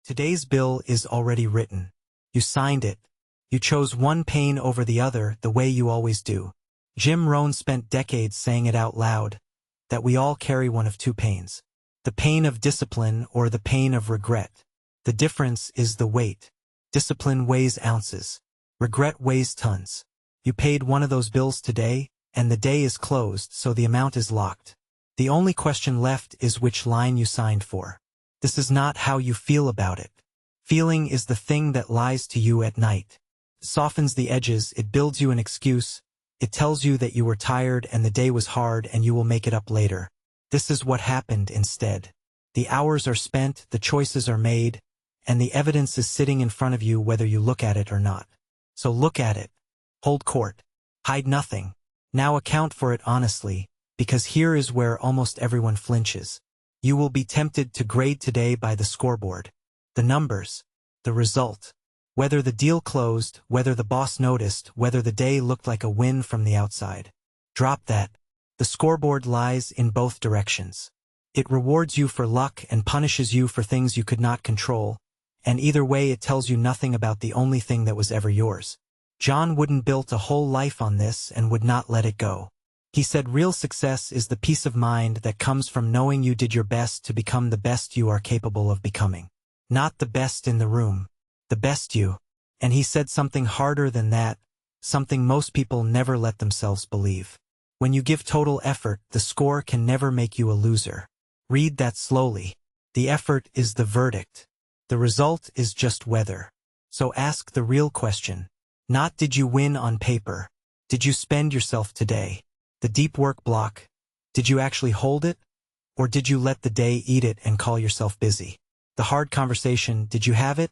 Today's bill is already written. You signed it. You chose one pain over the other the way you always do. Rohn spent decades saying it out loud, that we all carry one of two pains. The pain of discipline or the pain of regret. The difference is the weight. Discipline weighs ounces. Regret weighs tons. You paid one of those bills today, and the day is closed, so the amount is locked. The only question left is which line you signed for. This is not how you feel about it. Feeling is the thing that lies to you at night. It softens the edges, it builds you an excuse, it tells you that you were tired and the day was hard and you will make it up later. This is what happened instead. The hours are spent, the choices are made, and the evidence is sitting in front of you whether you look at it or not. So look at it. Hold court. Hide nothing. Now account for it honestly, because here is where almost everyone flinches. You will be tempted to grade today by the scoreboard. The numbers. The result. Whether the deal closed, whether the boss noticed, whether the day looked like a win from the outside. Drop that. The scoreboard lies in both directions. It rewards you for luck and punishes you for things you could not control, and either way it tells you nothing about the only thing that was ever yours. John Wooden built a whole life on this and would not let it go. He said real success is the peace of mind that comes from knowing you did your best to become the best you are capable of becoming. Not the best in the room. The best you. And he said something harder than that, something most people never let themselves believe. When you give total effort, the score can never make you a loser. Read that slowly. The effort is the verdict. The result is just weather. So ask the real question. Not did you win on paper. Did you spend yourself today? The deep work block. Did you actually hold it? Or did you let the day eat it and call yourself busy? The hard conversation, did you have it?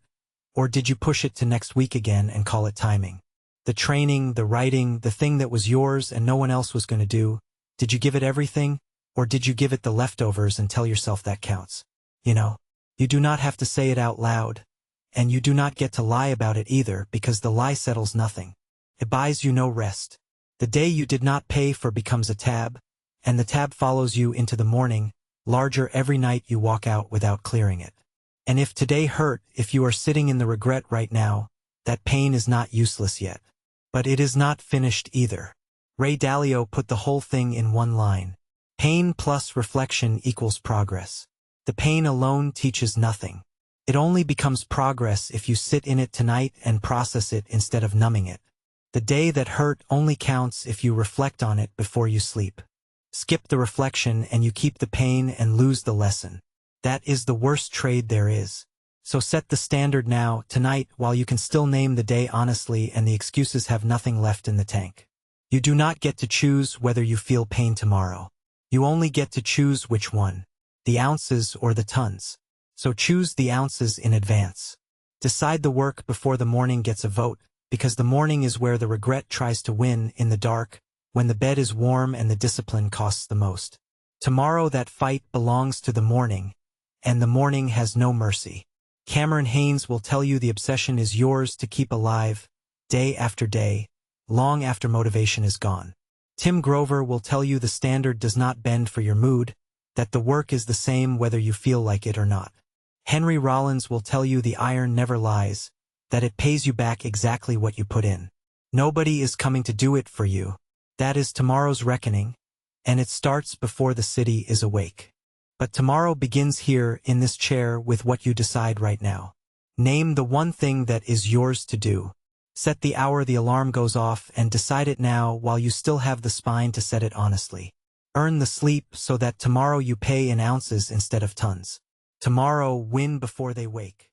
Or did you push it to next week again and call it timing? The training, the writing, the thing that was yours and no one else was going to do, did you give it everything? Or did you give it the leftovers and tell yourself that counts? You do not have to say it out loud, and you do not get to lie about it either because the lie settles nothing. It buys you no rest. The day you did not pay for becomes a tab, and the tab follows you into the morning, larger every night you walk out without clearing it. And if today hurt, if you are sitting in the regret right now, that pain is not useless yet. But it is not finished either. Dalio put the whole thing in one line. Pain plus reflection equals progress. The pain alone teaches nothing. It only becomes progress if you sit in it tonight and process it instead of numbing it. The day that hurt only counts if you reflect on it before you sleep. Skip the reflection and you keep the pain and lose the lesson. That is the worst trade there is. So set the standard now, tonight, while you can still name the day honestly and the excuses have nothing left in the tank. You do not get to choose whether you feel pain tomorrow. You only get to choose which one. The ounces or the tons. So choose the ounces in advance. Decide the work before the morning gets a vote, because the morning is where the regret tries to win in the dark, when the bed is warm and the discipline costs the most. Tomorrow that fight belongs to the morning, and the morning has no mercy. Cameron Haynes will tell you the obsession is yours to keep alive, day after day, long after motivation is gone. Tim Grover will tell you the standard does not bend for your mood, that the work is the same whether you feel like it or not. Henry Rollins will tell you the iron never lies, that it pays you back exactly what you put in. Nobody is coming to do it for you. That is tomorrow's reckoning, and it starts before the city is awake. But tomorrow begins here in this chair with what you decide right now. Name the one thing that is yours to do. Set the hour the alarm goes off and decide it now while you still have the spine to set it honestly. Earn the sleep so that tomorrow you pay in ounces instead of tons. Tomorrow win before they wake.